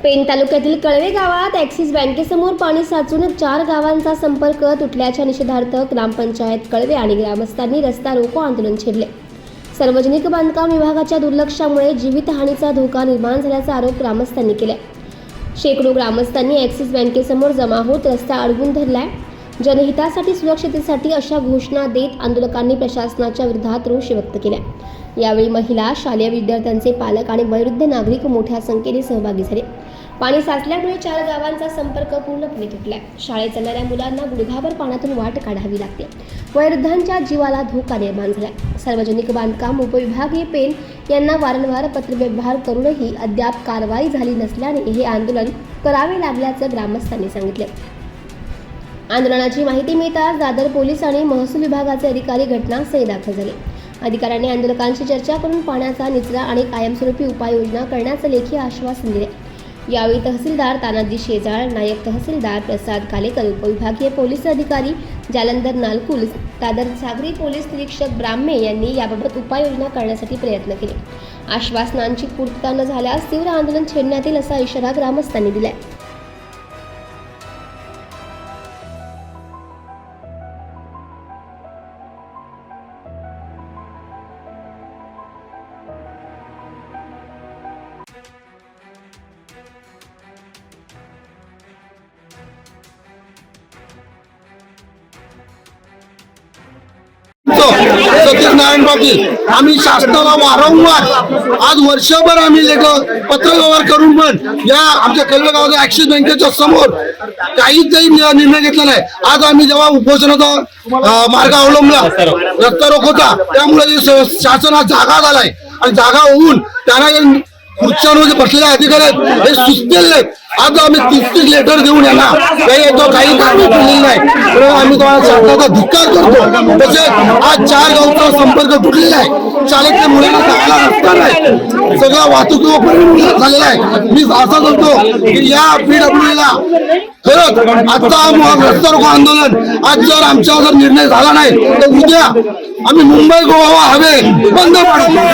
पेण तालुक्यातील कळवे गावात ॲक्सिस बँकेसमोर पाणी साचून 4 गावांचा संपर्क तुटल्याच्या निषेधार्थ ग्रामपंचायत कळवे आणि ग्रामस्थांनी रस्ता रोको आंदोलन छेडले। सार्वजनिक बांधकाम विभागाच्या दुर्लक्षामुळे जीवितहानीचा धोका निर्माण झाल्याचा आरोप ग्रामस्थांनी केला। शेकडो ग्रामस्थांनी ॲक्सिस बँकेसमोर जमा होत रस्ता अडवून धरलाय। जनहितासाठी सुरक्षिततेसाठी अशा घोषणा देत आंदोलकांनी प्रशासनाच्या विरोधात रोष व्यक्त केला। यावेळी महिला, शालेय विद्यार्थ्यांचे पालक आणि वयोवृद्ध नागरिक मोठ्या संख्येने सहभागी झाले। पाणी साचल्यामुळे 4 गावांचा संपर्क पूर्णपणे तुटलाय। शाळेत जाणाऱ्या मुलांना गुडघाभर पाण्यातून वाट काढावी लागते। वयोवृद्धांच्या जीवाला धोका निर्माण झालाय। सार्वजनिक बांधकाम उपविभागीय पेण यांना वारंवार पत्रव्यवहार करूनही अद्याप कारवाई झाली नसल्याने हे आंदोलन करावे लागल्याचं ग्रामस्थांनी सांगितले। आंदोलनाची माहिती मिळताच दादर पोलीस आणि महसूल विभागाचे अधिकारी घटनास्थळी दाखल झाले। अधिकाऱ्यांनी आंदोलकांशी चर्चा करून पाण्याचा निचरा आणि कायमस्वरूपी उपाययोजना करण्याचं लेखी आश्वासन दिले। यावेळी तहसीलदार तानाजी शेजाळ, नायब तहसीलदार प्रसाद कालेकर, उपविभागीय पोलीस अधिकारी जालंधर नालकुल, दादर सागरी पोलीस निरीक्षक ब्राह्मे यांनी याबाबत उपाययोजना करण्यासाठी प्रयत्न केले। आश्वासनांची पूर्तता न झाल्यास तीव्र आंदोलन छेडण्यात येईल असा इशारा ग्रामस्थांनी दिलाय। सत्यनारायण पाटील, आम्ही शासनाला वारंवार आज वर्षभर आम्ही पत्रव्यवहार करून पण या आमच्या कळवे गावाच्या ॲक्सिस बँकेच्या समोर काहीच निर्णय घेतला नाही। आज आम्ही जेव्हा उपोषणाचा मार्ग अवलंबला, रस्ता रोकोचा, त्यामुळे शासनात जागा झालाय आणि जागा होऊन त्यांना खुर्च्यांवर बसलेले अधिकारी आहेत हे सुचलेले आहेत। आज आम्ही 30 लेटर देऊन येणार काही कारवाई केलेली नाही, तर आम्ही तुम्हाला शासनाचा धिक्कार करतो। तसेच आज 4 गावचा संपर्क तुटलेला आहे। शाळेतल्या मुलांना जायला रस्ता नाही, सगळा वाहतूक झालेला आहे। मी असं म्हणतो की या PWDला खरंच आता रस्ता रोको आंदोलन आज जर आमचा जर निर्णय झाला नाही तर उद्या आम्ही मुंबई गोवा हायवे बंद पाडू।